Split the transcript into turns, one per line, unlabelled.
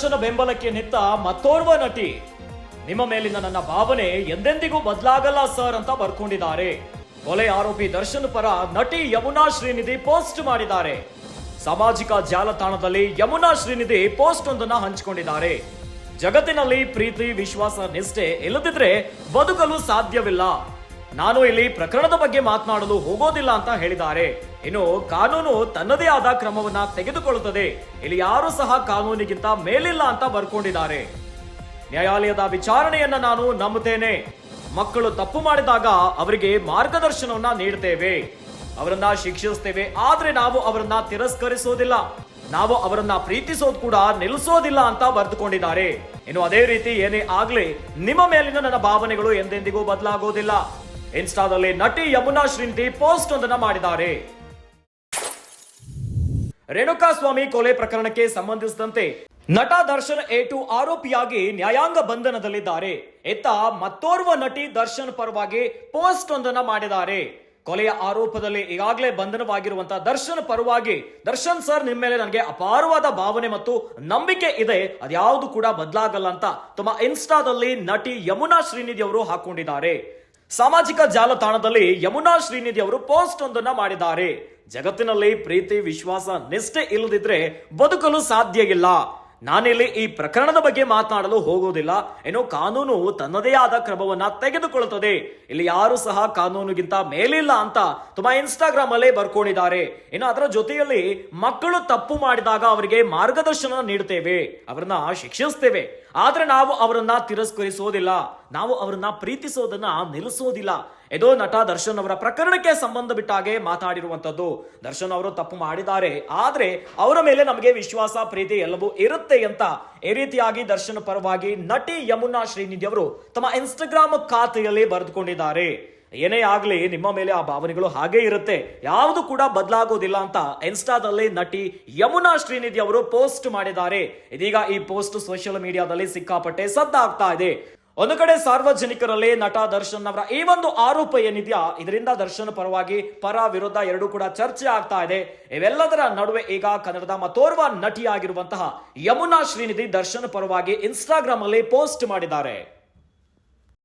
ದರ್ಶನ ಬೆಂಬಲಕ್ಕೆ ನಿಂತ ಮತ್ತೋರ್ವ ನಟಿ. ನಿಮ್ಮ ಮೇಲಿನ ನನ್ನ ಭಾವನೆ ಎಂದೆಂದಿಗೂ ಬದಲಾಗಲ್ಲ ಸರ್ ಅಂತ ಬರ್ಕೊಂಡಿದ್ದಾರೆ. ಕೊಲೆ ಆರೋಪಿ ದರ್ಶನ್ ಪರ ನಟಿ ಯಮುನಾ ಶ್ರೀನಿಧಿ ಪೋಸ್ಟ್ ಮಾಡಿದ್ದಾರೆ. ಸಾಮಾಜಿಕ ಜಾಲತಾಣದಲ್ಲಿ ಯಮುನಾ ಶ್ರೀನಿಧಿ ಪೋಸ್ಟ್ ಒಂದನ್ನ ಹಂಚಿಕೊಂಡಿದ್ದಾರೆ. ಜಗತ್ತಿನಲ್ಲಿ ಪ್ರೀತಿ, ವಿಶ್ವಾಸ, ನಿಷ್ಠೆ ಇಲ್ಲದಿದ್ರೆ ಬದುಕಲು ಸಾಧ್ಯವಿಲ್ಲ. ನಾನು ಇಲ್ಲಿ ಪ್ರಕರಣದ ಬಗ್ಗೆ ಮಾತನಾಡಲು ಹೋಗೋದಿಲ್ಲ ಅಂತ ಹೇಳಿದ್ದಾರೆ. ಇನ್ನು ಕಾನೂನು ತನ್ನದೇ ಆದ ಕ್ರಮವನ್ನ ತೆಗೆದುಕೊಳ್ಳುತ್ತದೆ. ಇಲ್ಲಿ ಯಾರು ಸಹ ಕಾನೂನಿಗಿಂತ ಮೇಲಿಲ್ಲ ಅಂತ ಬರ್ಕೊಂಡಿದ್ದಾರೆ. ನ್ಯಾಯಾಲಯದ ವಿಚಾರಣೆಯನ್ನ ನಾನು ನಂಬುತ್ತೇನೆ. ಮಕ್ಕಳು ತಪ್ಪು ಮಾಡಿದಾಗ ಅವರಿಗೆ ಮಾರ್ಗದರ್ಶನವನ್ನ ನೀಡುತ್ತೇವೆ, ಅವರನ್ನ ಶಿಕ್ಷಿಸುತ್ತೇವೆ. ಆದ್ರೆ ನಾವು ಅವರನ್ನ ತಿರಸ್ಕರಿಸೋದಿಲ್ಲ, ನಾವು ಅವರನ್ನ ಪ್ರೀತಿಸೋದು ಕೂಡ ನಿಲ್ಲಿಸೋದಿಲ್ಲ ಅಂತ ಬರೆದುಕೊಂಡಿದ್ದಾರೆ. ಇನ್ನು ಅದೇ ರೀತಿ ಏನೇ ಆಗ್ಲಿ ನಿಮ್ಮ ಮೇಲಿನ ನನ್ನ ಭಾವನೆಗಳು ಎಂದೆಂದಿಗೂ ಬದಲಾಗೋದಿಲ್ಲ. ಇನ್ಸ್ಟಾದಲ್ಲಿ ನಟಿ ಯಮುನಾ ಶ್ರೀನಿಧಿ ಪೋಸ್ಟ್ ಒಂದನ್ನ ಮಾಡಿದ್ದಾರೆ. ರೇಣುಕಾಸ್ವಾಮಿ ಕೊಲೆ ಪ್ರಕರಣಕ್ಕೆ ಸಂಬಂಧಿಸಿದಂತೆ ನಟ ದರ್ಶನ್ A2 ಆರೋಪಿಯಾಗಿ ನ್ಯಾಯಾಂಗ ಬಂಧನದಲ್ಲಿದ್ದಾರೆ. ಎತ್ತ ಮತ್ತೋರ್ವ ನಟಿ ದರ್ಶನ್ ಪರವಾಗಿ ಪೋಸ್ಟ್ ಒಂದನ್ನ ಮಾಡಿದ್ದಾರೆ. ಕೊಲೆಯ ಆರೋಪದಲ್ಲಿ ಈಗಾಗಲೇ ಬಂಧನವಾಗಿರುವಂತಹ ದರ್ಶನ್ ಪರವಾಗಿ, ದರ್ಶನ್ ಸರ್ ನಿಮ್ಮ ಮೇಲೆ ನನಗೆ ಅಪಾರವಾದ ಭಾವನೆ ಮತ್ತು ನಂಬಿಕೆ ಇದೆ, ಅದ್ಯಾವುದು ಕೂಡ ಬದಲಾಗಲ್ಲ ಅಂತ ತಮ್ಮ ಇನ್ಸ್ಟಾದಲ್ಲಿ ನಟಿ ಯಮುನಾ ಶ್ರೀನಿಧಿ ಅವರು ಹಾಕೊಂಡಿದ್ದಾರೆ. ಸಾಮಾಜಿಕ ಜಾಲತಾಣದಲ್ಲಿ ಯಮುನಾ ಶ್ರೀನಿಧಿ ಅವರು ಪೋಸ್ಟ್ ಒಂದನ್ನ ಮಾಡಿದ್ದಾರೆ. ಜಗತ್ತಿನಲ್ಲಿ ಪ್ರೀತಿ, ವಿಶ್ವಾಸ, ನಿಷ್ಠೆ ಇಲ್ಲದಿದ್ರೆ ಬದುಕಲು ಸಾಧ್ಯ ಇಲ್ಲ. ನಾನಿಲ್ಲಿ ಈ ಪ್ರಕರಣದ ಬಗ್ಗೆ ಮಾತನಾಡಲು ಹೋಗೋದಿಲ್ಲ. ಏನೋ ಕಾನೂನು ತನ್ನದೇ ಆದ ಕ್ರಮವನ್ನ ತೆಗೆದುಕೊಳ್ಳುತ್ತದೆ. ಇಲ್ಲಿ ಯಾರು ಸಹ ಕಾನೂನಿಗಿಂತ ಮೇಲಿಲ್ಲ ಅಂತ ತಮ್ಮ ಇನ್ಸ್ಟಾಗ್ರಾಮ್ ಅಲ್ಲೇ ಬರ್ಕೊಂಡಿದ್ದಾರೆ. ಇನ್ನು ಅದರ ಜೊತೆಯಲ್ಲಿ ಮಕ್ಕಳು ತಪ್ಪು ಮಾಡಿದಾಗ ಅವರಿಗೆ ಮಾರ್ಗದರ್ಶನ ನೀಡುತ್ತೇವೆ, ಅವರನ್ನ ಶಿಕ್ಷಿಸ್ತೇವೆ. ಆದ್ರೆ ನಾವು ಅವರನ್ನ ತಿರಸ್ಕರಿಸೋದಿಲ್ಲ, ನಾವು ಅವರನ್ನ ಪ್ರೀತಿಸೋದನ್ನ ನಿಲ್ಲಿಸೋದಿಲ್ಲ. ಇದು ನಟ ದರ್ಶನ್ ಅವರ ಪ್ರಕರಣಕ್ಕೆ ಸಂಬಂಧ ಬಿಟ್ಟ ಹಾಗೆ ಮಾತಾಡಿರುವಂತದ್ದು. ದರ್ಶನ್ ಅವರು ತಪ್ಪು ಮಾಡಿದ್ದಾರೆ, ಆದ್ರೆ ಅವರ ಮೇಲೆ ನಮಗೆ ವಿಶ್ವಾಸ, ಪ್ರೀತಿ ಎಲ್ಲವೂ ಇರುತ್ತೆ ಅಂತ ಈ ರೀತಿಯಾಗಿ ದರ್ಶನ್ ಪರವಾಗಿ ನಟಿ ಯಮುನಾ ಶ್ರೀನಿಧಿ ಅವರು ತಮ್ಮ ಇನ್ಸ್ಟಾಗ್ರಾಮ್ ಖಾತೆಯಲ್ಲಿ ಬರೆದುಕೊಂಡಿದ್ದಾರೆ. ಏನೇ ಆಗ್ಲಿ ನಿಮ್ಮ ಮೇಲೆ ಆ ಭಾವನೆಗಳು ಹಾಗೆ ಇರುತ್ತೆ, ಯಾವುದು ಕೂಡ ಬದಲಾಗೋದಿಲ್ಲ ಅಂತ ಇನ್ಸ್ಟಾದಲ್ಲಿ ನಟಿ ಯಮುನಾ ಶ್ರೀನಿಧಿ ಅವರು ಪೋಸ್ಟ್ ಮಾಡಿದ್ದಾರೆ. ಇದೀಗ ಈ ಪೋಸ್ಟ್ ಸೋಷಿಯಲ್ ಮೀಡಿಯಾದಲ್ಲಿ ಸಿಕ್ಕಾಪಟ್ಟೆ ಸದ್ದಾಗ್ತಾ ಇದೆ. ಒಂದು ಕಡೆ ಸಾರ್ವಜನಿಕರಲ್ಲಿ ನಟ ದರ್ಶನ್ ಅವರ ಈ ಒಂದು ಆರೋಪ ಏನಿದೆಯಾ, ಇದರಿಂದ ದರ್ಶನ್ ಪರವಾಗಿ ಪರ ವಿರೋಧ ಎರಡೂ ಕೂಡ ಚರ್ಚೆ ಆಗ್ತಾ ಇದೆ. ಇವೆಲ್ಲದರ ನಡುವೆ ಈಗ ಕನ್ನಡದ ಮತ್ತೋರ್ವ ನಟಿಯಾಗಿರುವಂತಹ ಯಮುನಾ ಶ್ರೀನಿಧಿ ದರ್ಶನ್ ಪರವಾಗಿ ಇನ್ಸ್ಟಾಗ್ರಾಮ್ ಅಲ್ಲಿ ಪೋಸ್ಟ್ ಮಾಡಿದ್ದಾರೆ.